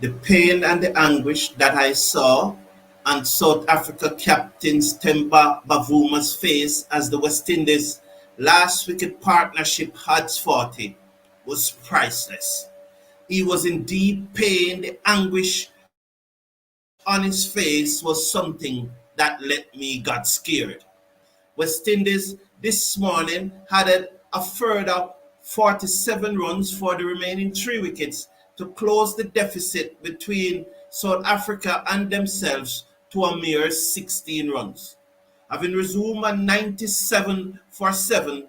The pain and the anguish that I saw on South Africa captain's Temba Bavuma's face as the West Indies last wicket partnership had 40 was priceless. He was in deep pain. The anguish on his face was something that let me got scared. West Indies this morning had a further 47 runs for the remaining 3 wickets to close the deficit between South Africa and themselves to a mere 16 runs. Having resumed a 97 for 7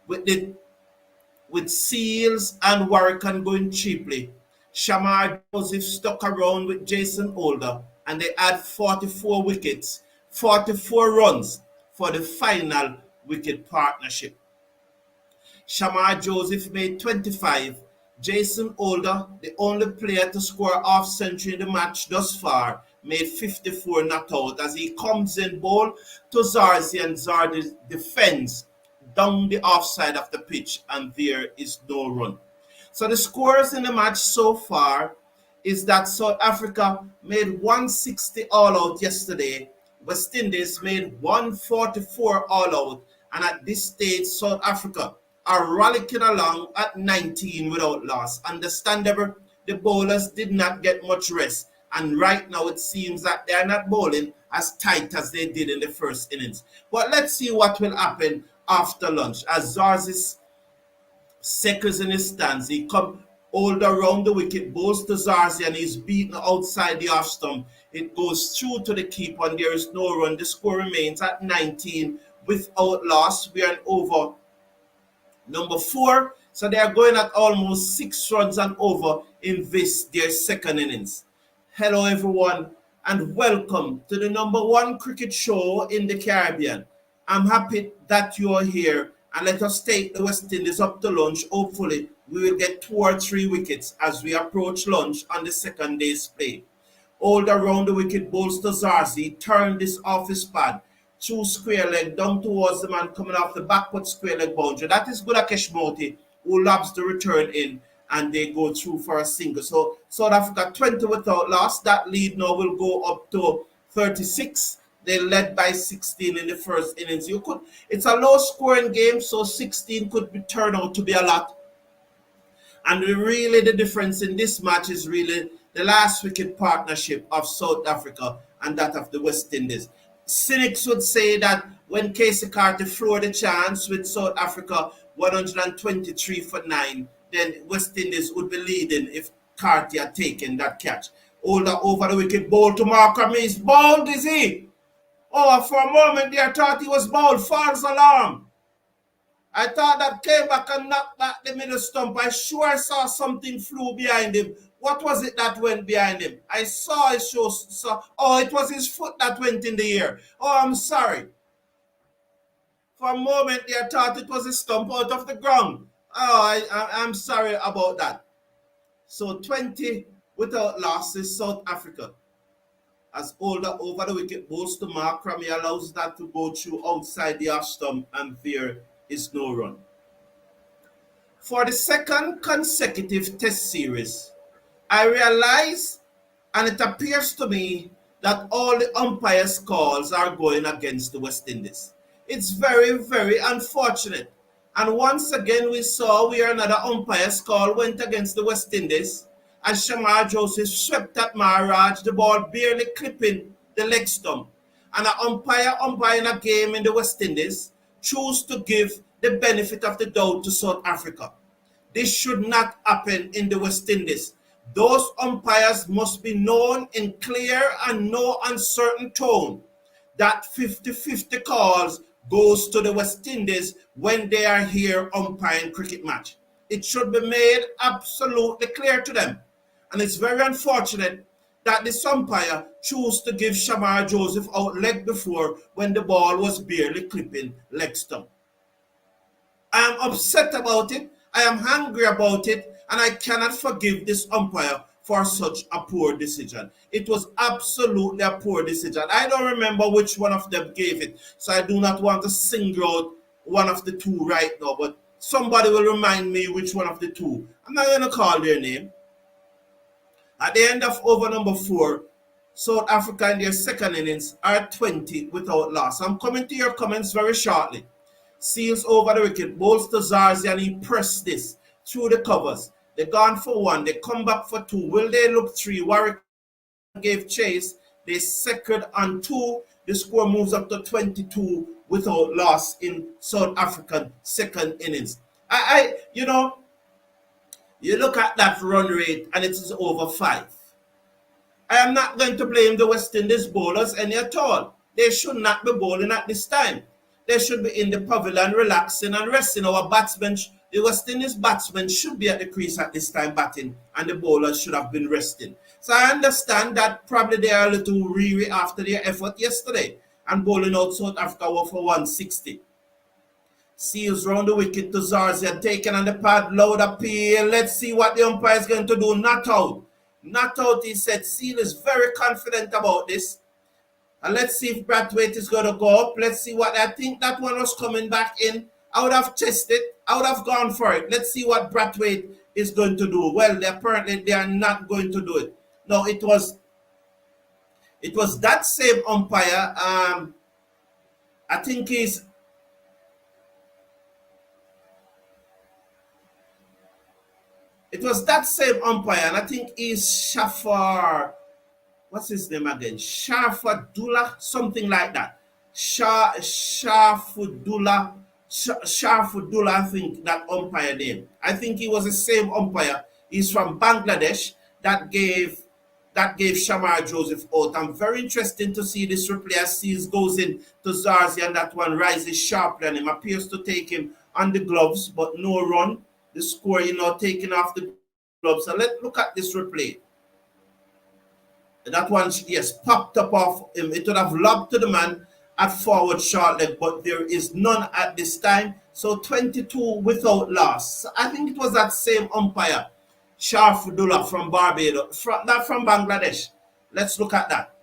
with Seals and Warrican going cheaply, Shamar Joseph stuck around with Jason Mulder and they had 44 wickets, 44 runs for the final wicket partnership. Shamar Joseph made 25. Jason Mulder, the only player to score half century in the match thus far, made 54 not out as he comes in ball to Zorzi and Zorzi defends down the offside of the pitch and there is no run. So the scores in the match so far is that South Africa made 160 all out yesterday. West Indies made 144 all out, and at this stage South Africa are rollicking along at 19 without loss. Understandable, the bowlers did not get much rest, and right now it seems that they are not bowling as tight as they did in the first innings. But let's see what will happen after lunch. As Zorzi seconds in his stance, he come all around the wicket, bowls to Zorzi and he's beaten outside the off stump. It goes through to the keeper and there is no run. The score remains at 19 without loss. We are in over number 4. So they are going at almost 6 runs and over in this, their second innings. Hello everyone and welcome to the number 1 cricket show in the Caribbean. I'm happy that you are here and let us take the West Indies up to lunch. Hopefully we will get 2 or 3 wickets as we approach lunch on the second day's play. All around the wicket, bowls to Zorzi, turned this off his pad, through square leg, down towards the man coming off the backward square leg boundary. That is Gudakesh Motie, who lobs the return in, and they go through for a single. So South Africa 20 without loss. That lead now will go up to 36. They led by 16 in the first innings. It's a low scoring game, so 16 could turn out to be a lot. And really the difference in this match is really the last wicket partnership of South Africa and that of the West Indies. Cynics would say that when Keacy Carty floored the chance with South Africa 123 for 9, then West Indies would be leading if Carty had taken that catch. Mulder over the wicket, ball to Markram. He's bowled, is he? Oh, for a moment there I thought he was bowled. False alarm. I thought that came back and knocked back the middle stump. I sure saw something flew behind him. What was it that went behind him? I saw his show. Oh, it was his foot that went in the air. Oh, I'm sorry. For a moment there I thought it was a stump out of the ground. Oh, I'm sorry about that. So 20 without losses, South Africa. As Mulder over the wicket, bowls to Markram, he allows that to go through outside the off stump and there is no run. For the second consecutive test series, I realize and it appears to me that all the umpires' calls are going against the West Indies. It's very, very unfortunate. And once again we saw where another umpire's call went against the West Indies as Shamar Joseph swept at Maharaj, the ball barely clipping the leg stump. And an umpire umpiring a game in the West Indies choose to give the benefit of the doubt to South Africa. This should not happen in the West Indies. Those umpires must be known in clear and no uncertain tone that 50-50 calls goes to the West Indies when they are here umpiring cricket match. It should be made absolutely clear to them. And it's very unfortunate that this umpire chose to give Shamar Joseph out leg before when the ball was barely clipping leg stump. I am upset about it. I am angry about it. And I cannot forgive this umpire for such a poor decision. It was absolutely a poor decision. I don't remember which one of them gave it. So I do not want to single out one of the two right now. But somebody will remind me which one of the two. I'm not going to call their name. At the end of over number 4, South Africa in their second innings are 20 without loss. I'm coming to your comments very shortly. Seals over the wicket, bowls to Zorzi, and he pressed this through the covers. They gone for 1, they come back for 2. Will they look 3? Warrican gave chase. They second on 2. The score moves up to 22 without loss in South African second innings. You know, you look at that run rate and it is over 5. I am not going to blame the West Indies bowlers any at all. They should not be bowling at this time. They should be in the pavilion relaxing and resting. Our batsmen, the West Indies batsmen should be at the crease at this time batting, and the bowlers should have been resting. So I understand that probably they are a little weary after their effort yesterday, and bowling out South Africa for 160. Seals round the wicket to Zorzi and taken on the pad, loud appeal. Let's see what the umpire is going to do. Not out. Not out, he said. Seal is very confident about this. And let's see if Brathwaite is going to go up. Let's see what, I think that one was coming back in. I would have tested. I would have gone for it. Let's see what Brathwaite is going to do. Well, apparently they are not going to do it. No, it was that same umpire. I think he's... It was that same umpire, and I think he's Shafar... What's his name again? Sharfadullah, something like that. Sharfadullah, I think that umpire name. I think he was the same umpire. He's from Bangladesh that gave Shamar Joseph out. I'm very interested to see this replay as Seals goes in to Zorzi, and that one rises sharply on him. Appears to take him on the gloves, but no run. The score, taking off the gloves. So let's look at this replay. That one, yes, popped up off him. It would have lobbed to the man at forward short leg, but there is none at this time. So 22 without loss. I think it was that same umpire, Sharfadullah from Barbados, not from Bangladesh. Let's look at that.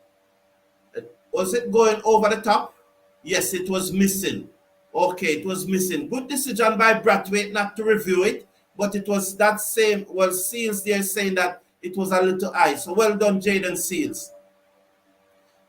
Was it going over the top? Yes, it was missing. Okay, it was missing. Good decision by Brathwaite not to review it, but it was that same. Well, Seals there saying that it was a little high. So well done, Jayden Seals.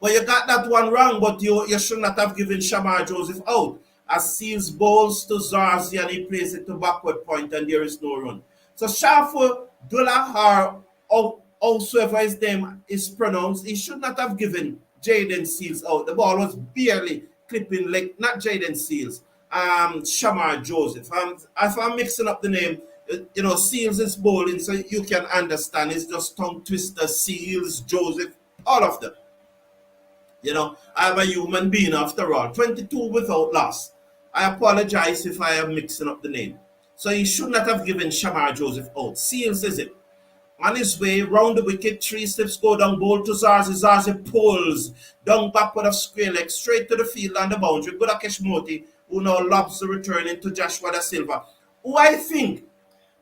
But you got that one wrong, but you should not have given Shamar Joseph out. As Seals bowls to Zorzi and he plays it to backward point and there is no run. So Sharfadullah, or howsoever his name is pronounced, he should not have given Jayden Seals out. The ball was barely clipping, like not Jayden Seals, Shamar Joseph. If I'm mixing up the name, Seals is bowling, so you can understand. It's just tongue twister, Seals, Joseph, all of them. I'm a human being after all. 22 without loss. I apologize if I am mixing up the name. So he should not have given Shamar Joseph out. Seals is it. On his way, round the wicket, 3 steps go down, bowl to Zorzi. Zorzi pulls down backward of square leg, straight to the field on the boundary. Gudakesh Motie, who now lobs the return into Joshua Da Silva. Who I think,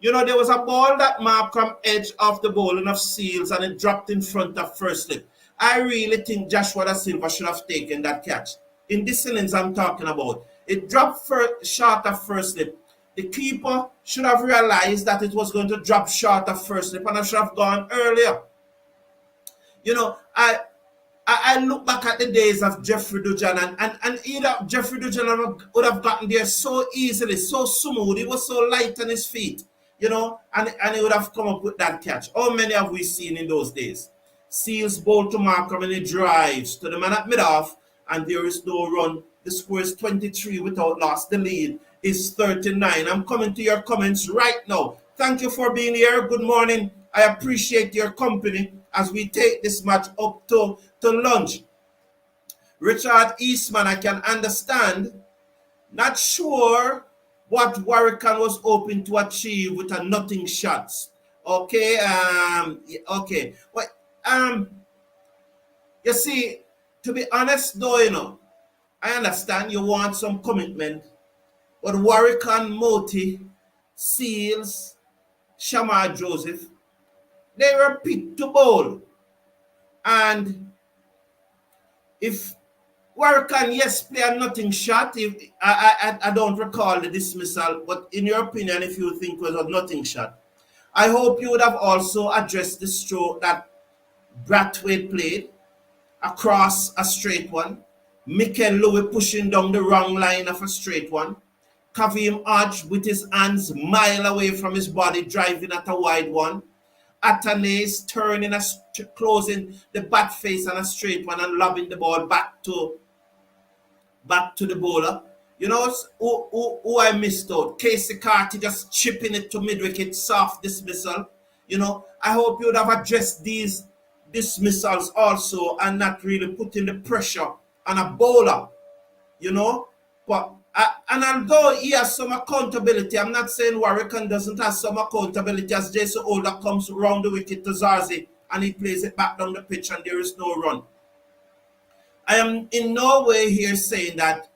there was a ball that Markram edged off the bowling of Seals and it dropped in front of first slip. I really think Joshua Da Silva should have taken that catch. In this innings I'm talking about, it dropped short of first slip. The keeper should have realized that it was going to drop short of first slip and I should have gone earlier. I look back at the days of Jeffrey Dujan and either Jeffrey Dujan would have gotten there so easily, so smooth, he was so light on his feet, and he would have come up with that catch. How many have we seen in those days? Seals bowl to Markram and he drives to the man at mid-off and there is no run. The score is 23 without loss. The lead is 39. I'm coming to your comments right now. Thank you for being here. Good morning. I appreciate your company as we take this match up to lunch. Richard Eastman, I can understand. Not sure what Warrican was hoping to achieve with a nothing shots. Okay. Okay. Well, you see, to be honest though, I understand you want some commitment, but Warrican, Motie, Seals, Shamar Joseph, they were picked to bowl. And if Warrican, yes, play a nothing shot, if I don't recall the dismissal, but in your opinion, if you think it was a nothing shot, I hope you would have also addressed the stroke that Brathwaite played across a straight one. Mikyle pushing down the wrong line of a straight one. Kavem Hodge with his hands mile away from his body driving at a wide one. Athanaze turning, closing the bat face on a straight one and lobbing the ball back to the bowler. You know who I missed out? Keacy Carty just chipping it to mid-wicket, soft dismissal. You know, I hope you would have addressed these dismissals also and not really putting the pressure on a bowler, you know. But and although he has some accountability, I'm not saying Warrican doesn't have some accountability as Jason Older comes around the wicket to Zorzi and he plays it back down the pitch and there is no run. I am in no way here saying that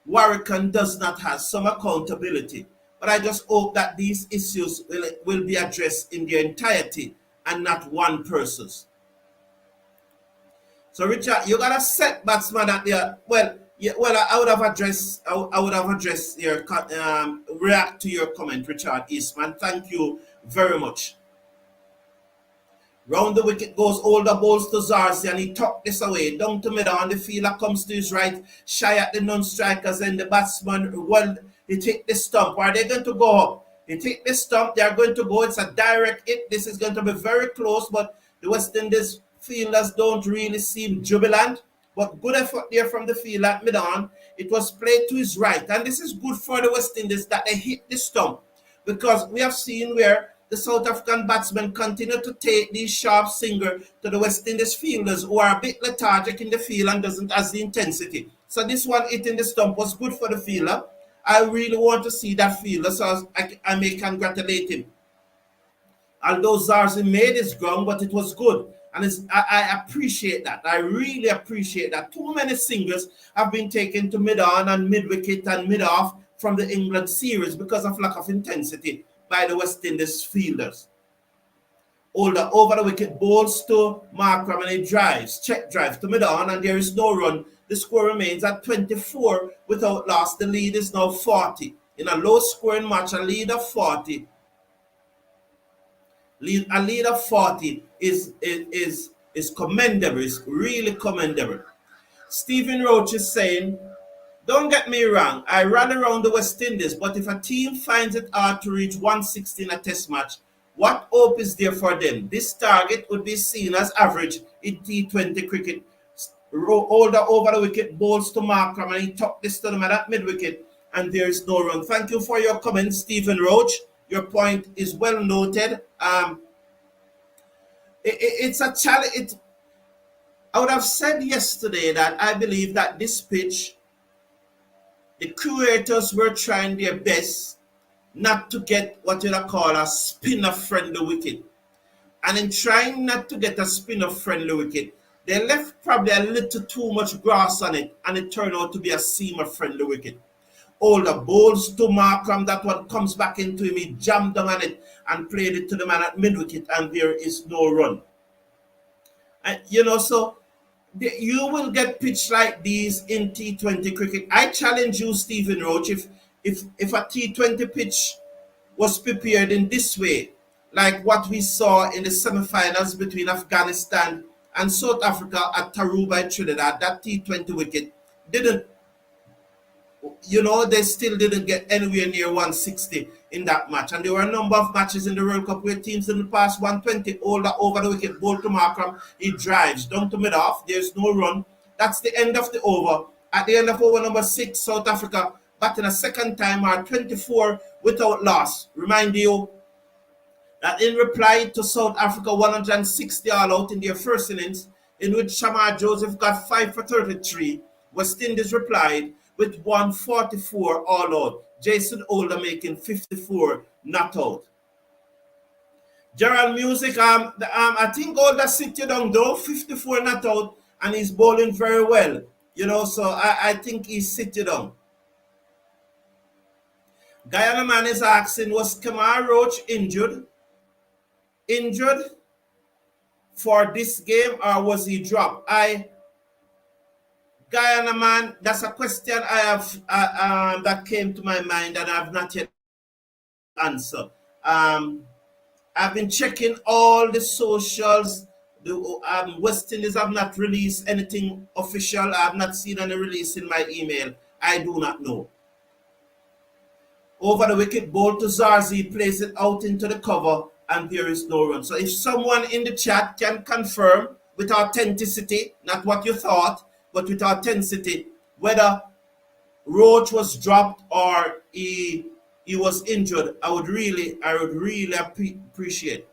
Warrican does not have some accountability, but I just hope that these issues will be addressed in their entirety and not one person's. So Richard, you got a set batsman at the I would have addressed your react to your comment, Richard Eastman. Thank you very much. Round the wicket goes Older bowls to Zorzi and he tucked this away. Down to middle and the fielder comes to his right, shy at the non-strikers and the batsman, he take the stump. Are they going to go up? He take the stump, they are going to go. It's a direct hit. This is going to be very close, but the West Indies fielders don't really seem jubilant. But good effort there from the fielder at mid-on. It was played to his right. And this is good for the West Indies that they hit the stump. Because we have seen where the South African batsmen continue to take these sharp singer to the West Indies fielders who are a bit lethargic in the field and doesn't have the intensity. So this one hitting the stump was good for the fielder. I really want to see that fielder, so I may congratulate him. Although Zorzi made his ground, but it was good. And I appreciate that. I really appreciate that. Too many singers have been taken to mid-on and mid-wicket and mid-off from the England series because of lack of intensity by the West Indies fielders. Older over the wicket, bowls to Markram and he drives, check drive to mid-on and there is no run. The score remains at 24 without loss. The lead is now 40. In a low-scoring match, a lead of 40 is commendable, is really commendable. Stephen Roach is saying, don't get me wrong, I rally around the West Indies, but if a team finds it hard to reach 160 in a test match, what hope is there for them? This target would be seen as average in T20 cricket. Older over the wicket, bowls to Markram and he tucked this to them at mid-wicket and there is no run. Thank you for your comment, Stephen Roach. Your point is well noted. It's a challenge. I would have said yesterday that I believe that this pitch, the curators were trying their best not to get what you call a spinner-friendly wicket. And in trying not to get a spinner-friendly wicket, they left probably a little too much grass on it, and it turned out to be a seamer-friendly wicket. Older bowls to Markram, that one comes back into him, he jammed down on it and played it to the man at mid-wicket, and there is no run. And, so you will get pitch like these in T20 cricket. I challenge you, Stephen Roach, if a T20 pitch was prepared in this way, like what we saw in the semi-finals between Afghanistan and South Africa at Tarouba in Trinidad, that T20 wicket didn't, they still didn't get anywhere near 160 in that match. And there were a number of matches in the World Cup where teams didn't pass 120. Older over the wicket, ball to Markram, he drives down to mid-off, there's no run. That's the end of the over. At the end of over number 6, South Africa batting a second time are 24 without loss. Remind you that in reply to South Africa 160 all out in their first innings, in which Shamar Joseph got 5 for 33, West Indies replied with 144 all out. Jason Older making 54 not out. Gerald Music, I think Older sit you down though, 54 not out, and he's bowling very well. So I think he's sit you down. Guyana man is asking, was Shamar Roach injured? Injured for this game or was he dropped? Guyana man, that's a question I have that came to my mind and I have not yet answered. I I've been checking all the socials. The West Indies have not released anything official. I have not seen any release in my email. I do not know. Over the wicket, ball to Zorzi, plays it out into the cover, and there is no run. So if someone in the chat can confirm with authenticity, not what you thought, but with authenticity, whether Roach was dropped or he was injured, I would really appreciate.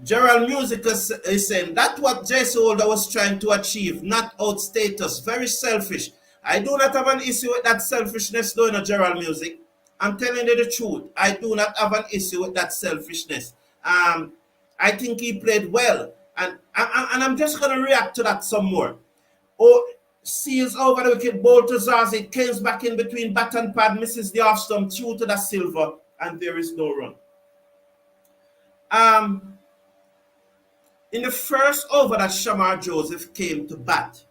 Gerald Music is saying that what Jason Holder was trying to achieve, not out status, very selfish. I do not have an issue with that selfishness though in Gerald Music. I'm telling you the truth. I do not have an issue with that selfishness. I think he played well. And I'm just going to react to that some more. Oh, seals over the wicket, ball to Zorzi, comes back in between bat and pad, misses the off stump, through to the Silva, and there is no run. In the first over that Shamar Joseph came to bat,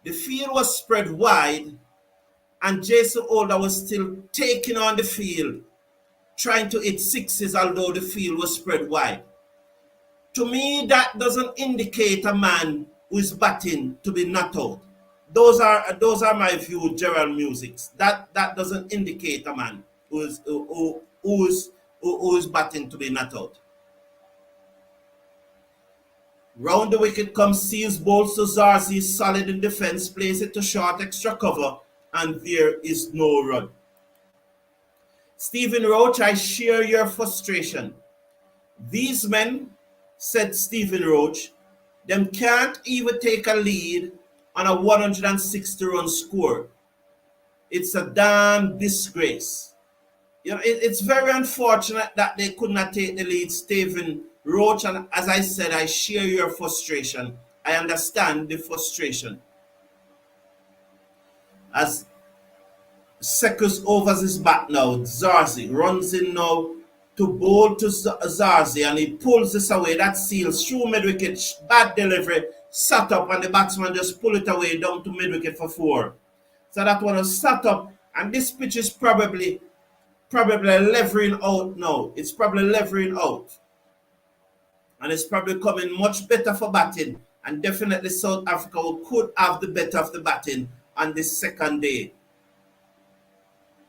the field was spread wide, and Jason Holder was still taking on the field, trying to hit sixes, although the field was spread wide. To me, that doesn't indicate a man who is batting to be not out. Those are my view, Gerald Musics. That doesn't indicate a man who is batting to be not out. Round the wicket comes Seals, bowls to Zorzi, solid in defense, plays it to short, extra cover, and there is no run. Stephen Roach, I share your frustration. These men, said Stephen Roach, them can't even take a lead on a 160-run score. It's a damn disgrace. You know, it's very unfortunate that they could not take the lead, Stephen Roach, and as I said, I share your frustration. I understand the frustration. As Sekus overs his bat now, Zorzi runs in now to bowl to Zorzi, and he pulls this away. That Seals through mid-wicket, bad delivery, sat up, and the batsman just pull it away down to mid-wicket for 4. So that one was sat up, and this pitch is probably levering out now. It's probably levering out. And it's probably coming much better for batting. And definitely South Africa could have the better of the batting on this second day.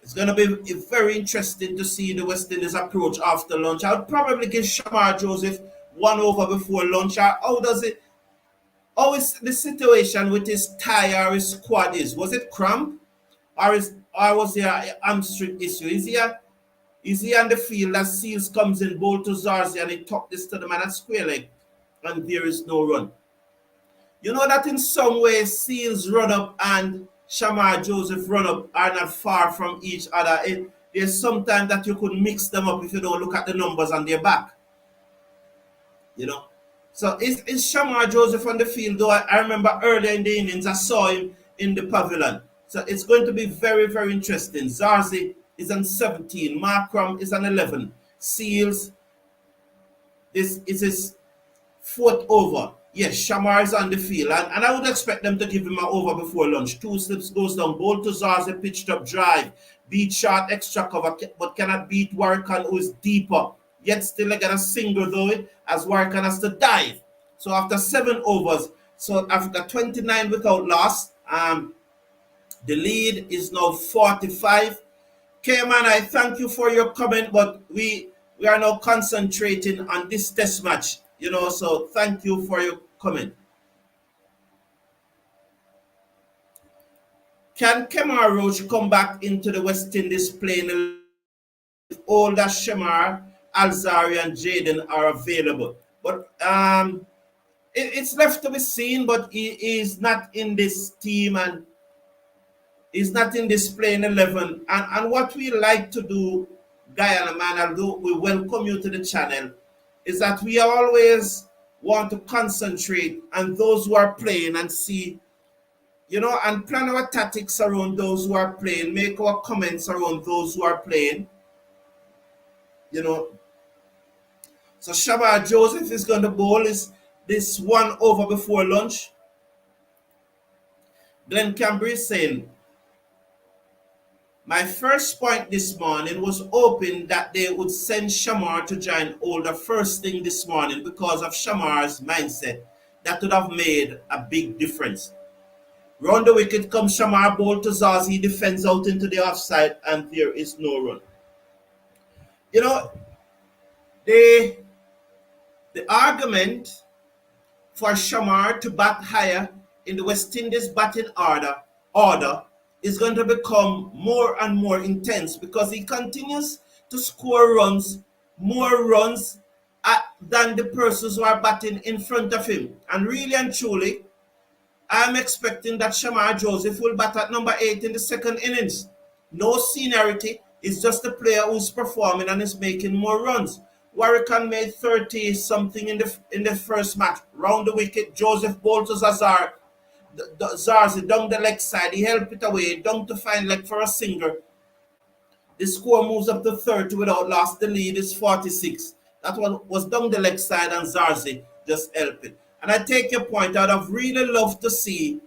It's going to be very interesting to see the West Indies approach after lunch. I would probably give Shamar Joseph 1 over before lunch. How is the situation with his tie or his squad is? Was it cramp? Or was there an hamstring issue? Is he on the field as Seals comes in, bowl to Zorzi, and he tucked this to the man at square leg, and there is no run. You know that in some ways Seals run up and Shamar Joseph run up are not far from each other. There's sometimes that you could mix them up if you don't look at the numbers on their back. You know? So is Shamar Joseph on the field? Though I remember earlier in the innings I saw him in the pavilion. So it's going to be very, very interesting. Zorzi is on 17. Markram is on 11. Seals is his 4th over. Yes, Shamar is on the field. And I would expect them to give him an over before lunch. 2 slips goes down. Bowl to Zorzi, pitched up drive. Beat short, extra cover, but cannot beat Warrican, who is deeper. Yet still get a single though, as Warrican has to dive. So after 7 overs, South Africa 29 without loss. The lead is now 45. K-Man, I thank you for your comment, but we are now concentrating on this test match, you know, so thank you for your comment. Can Kemar Roach come back into the West Indies playing if all that Shamar, Alzari, and Jayden are available? But it's left to be seen, but he is not in this team and is not in this playing 11. And what we like to do, Guyana man, although we welcome you to the channel, is that we always want to concentrate on those who are playing and see, you know, and plan our tactics around those who are playing, make our comments around those who are playing, you know. So Shamar Joseph is going to bowl this 1 over before lunch. Glenn Camber is saying, My first point this morning was hoping that they would send Shamar to join Older first thing this morning because of Shamar's mindset. That would have made a big difference. Round the wicket comes Shamar, ball to Zorzi, defends out into the offside, and there is no run. You know, the argument for Shamar to bat higher in the West Indies batting order is going to become more and more intense because he continues to score more runs than the persons who are batting in front of him. And really and truly, I'm expecting that Shamar Joseph will bat at number 8 in the second innings. No seniority, it's just a player who's performing and is making more runs. Warrican made 30 something in the first match. Round the wicket, Joseph bowled to Zorzi down the leg side. He helped it away, down to fine leg for a single. The score moves up to 30 without loss. The lead is 46. That one was down the leg side and Zorzi just helped it. And I take your point. I'd have really loved to see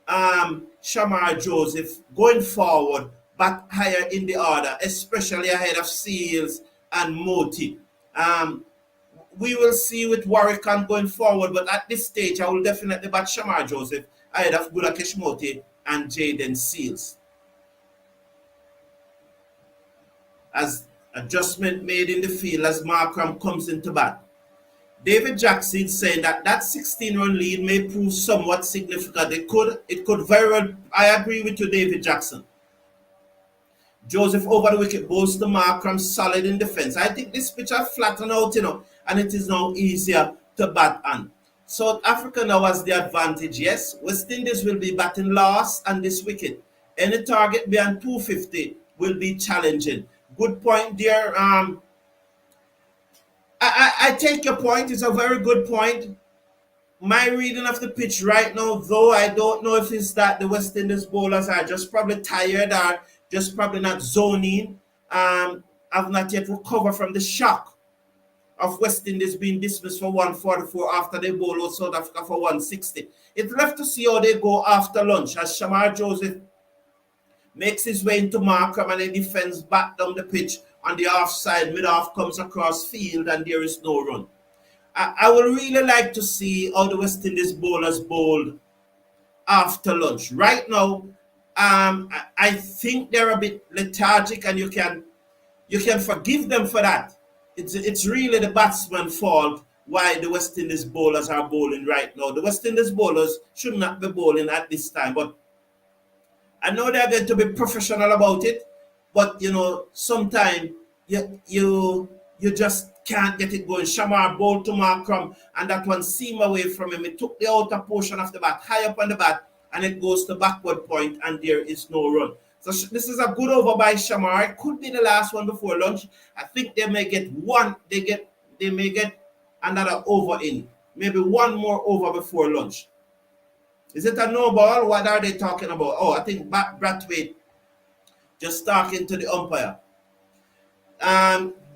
Shamar Joseph going forward, but higher in the order, especially ahead of Seals and Motie. We will see with Warrican going forward, but at this stage, I will definitely bat Shamar Joseph ahead of Gudakesh, Motie and Jayden Seals. As adjustment made in the field as Markram comes into bat. David Jackson saying that 16-run lead may prove somewhat significant. It could very well. I agree with you, David Jackson. Joseph over the wicket bowls to Markram, solid in defense. I think this pitch has flattened out, and it is now easier to bat on. South Africa now has the advantage, yes. West Indies will be batting last on this wicket. Any target beyond 250 will be challenging. Good point there. I take your point. It's a very good point. My reading of the pitch right now, though, I don't know if it's that the West Indies bowlers are just probably tired or just probably not zoning. Have not yet recovered from the shock of West Indies being dismissed for 144 after they bowl out South Africa for 160. It's left to see how they go after lunch as Shamar Joseph makes his way into Markram and he defends back down the pitch on the offside. Mid-off comes across field and there is no run. I would really like to see how the West Indies bowlers bowled after lunch. Right now, I think they're a bit lethargic and you can forgive them for that. It's really the batsman's fault why the West Indies bowlers are bowling right now. The West Indies bowlers should not be bowling at this time, but I know they're going to be professional about it, but sometimes you just can't get it going. Shamar bowled to Markram and that one seemed away from him. It took the outer portion of the bat, high up on the bat, and it goes to backward point and there is no run. So this is a good over by Shamar. It could be the last one before lunch. I think they may get one. They may get another over in. Maybe one more over before lunch. Is it a no ball? What are they talking about? Oh, I think Brathwaite just talking to the umpire.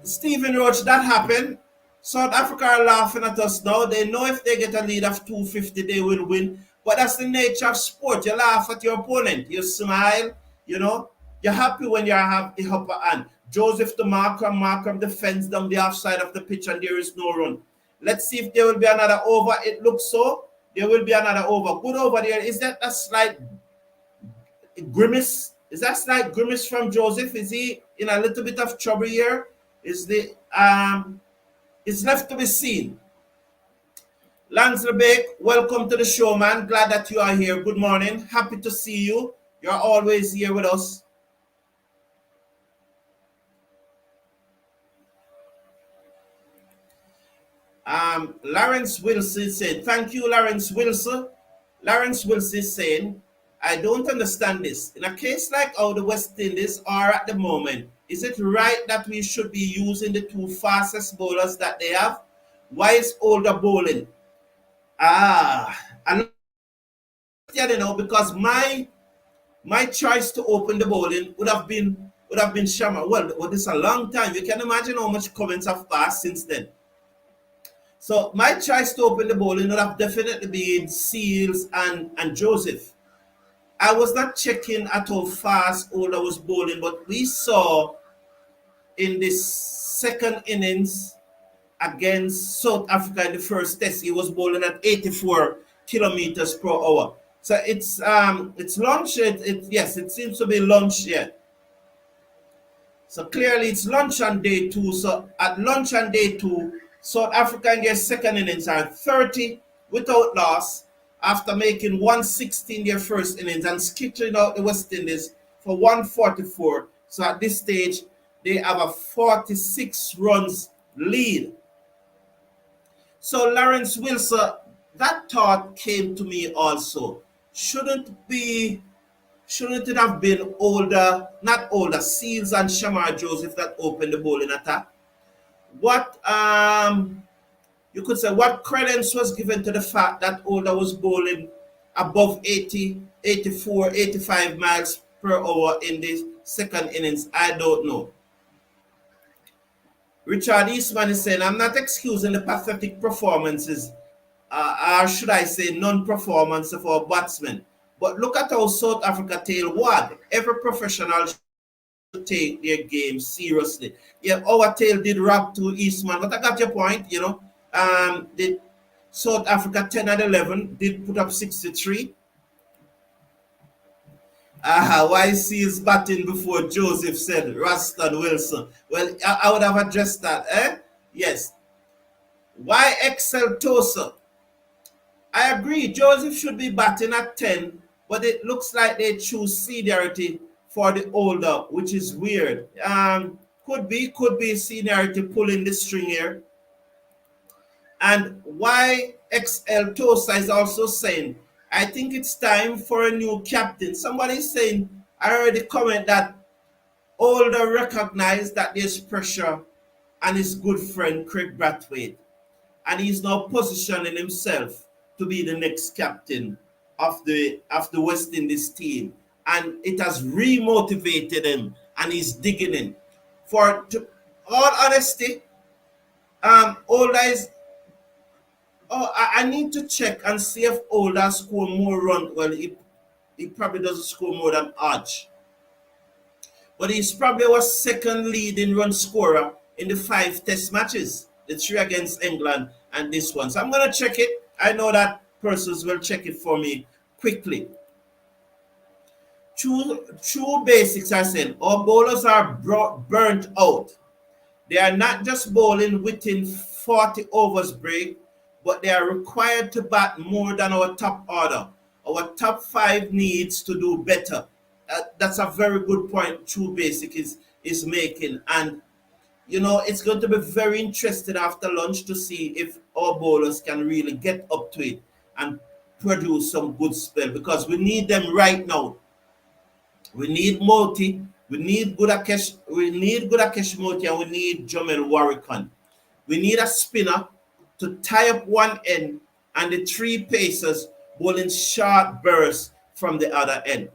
Stephen Roach, that happened. South Africa are laughing at us now. They know if they get a lead of 250, they will win. But that's the nature of sport. You laugh at your opponent. You smile. You're happy when you have the upper hand. Joseph to Markram. Markram defends down the offside of the pitch and there is no run. Let's see if there will be another over. It looks so. There will be another over. Good over there. Is that a slight grimace? Is that slight grimace from Joseph? Is he in a little bit of trouble here? It's left to be seen. Lance Lebeck, welcome to the show, man. Glad that you are here. Good morning. Happy to see you. You're always here with us. Lawrence Wilson said, thank you, Lawrence Wilson. Lawrence Wilson is saying, I don't understand this. In a case like how the West Indies are at the moment, is it right that we should be using the two fastest bowlers that they have? Why is Older bowling? Because my choice to open the bowling would have been Shamar. Well, this is a long time. You can imagine how much comments have passed since then. So my choice to open the bowling would have definitely been Seals and Joseph. I was not checking at how fast Older was bowling, but we saw in this second innings against South Africa in the first test, he was bowling at 84 kilometers per hour. So it's lunch. Yes, it seems to be lunch yet. So clearly it's lunch on day 2. So at lunch on day 2, South Africa in their second innings are 30 without loss after making 160 in their first innings and skittering out the West Indies for 144. So at this stage, they have a 46 runs lead. So Lawrence Wilson, that thought came to me also. Shouldn't it have been not older, Seals and Shamar Joseph that opened the bowling attack? What you could say, what credence was given to the fact that Older was bowling above 80, 84, 85 miles per hour in the second innings? I don't know. Richard Eastman is saying, I'm not excusing the pathetic performances, or should I say non-performance of our batsmen. But look at how South Africa tail wag. Every professional should take their game seriously. Yeah, our tail did rap to Eastman, but I got your point, you know. The South Africa 10 and 11 did put up 63. Why Seals batting before Joseph said Raston Wilson? Well, I would have addressed that, eh? Yes. Why Excel Tosa? I agree, Joseph should be batting at 10, but it looks like they choose seniority for the older, which is weird. Could be seniority pulling the string here. And why XL Tosa is also saying, I think it's time for a new captain. Somebody is saying, I heard the comment that Older recognized that there's pressure and his good friend Kraigg Brathwaite, and he's now positioning himself to be the next captain of the West Indies team, and it has remotivated him, and he's digging in. All honesty, Older is. Oh, I need to check and see if Older score more runs. Well, he probably doesn't score more than Hodge, but he's probably our second leading run scorer in the 5 test matches, the 3 against England and this one. So I'm going to check it. I know that persons will check it for me quickly. True basics are saying our bowlers are burnt out. They are not just bowling within 40 overs break, but they are required to bat more than our top order. Our top 5 needs to do better. That's a very good point True Basic is making. And, you know, it's going to be very interesting after lunch to see if our bowlers can really get up to it and produce some good spell, because we need them right now. We need Motie, we need Gudakesh, Motie, and we need Jomel Warrican. We need a spinner to tie up one end and the 3 pacers bowling short bursts from the other end.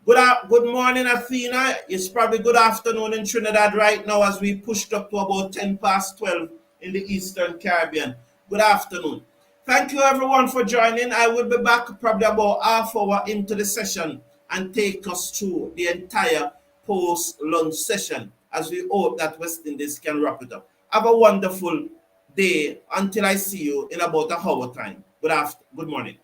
Good morning, Athena. It's probably good afternoon in Trinidad right now as we pushed up to about 10 past 12 in the Eastern Caribbean. Good afternoon. Thank you everyone for joining. I will be back probably about half hour into the session and take us through the entire post-lunch session as we hope that West Indies can wrap it up. Have a wonderful day until I see you in about an hour time. Good morning.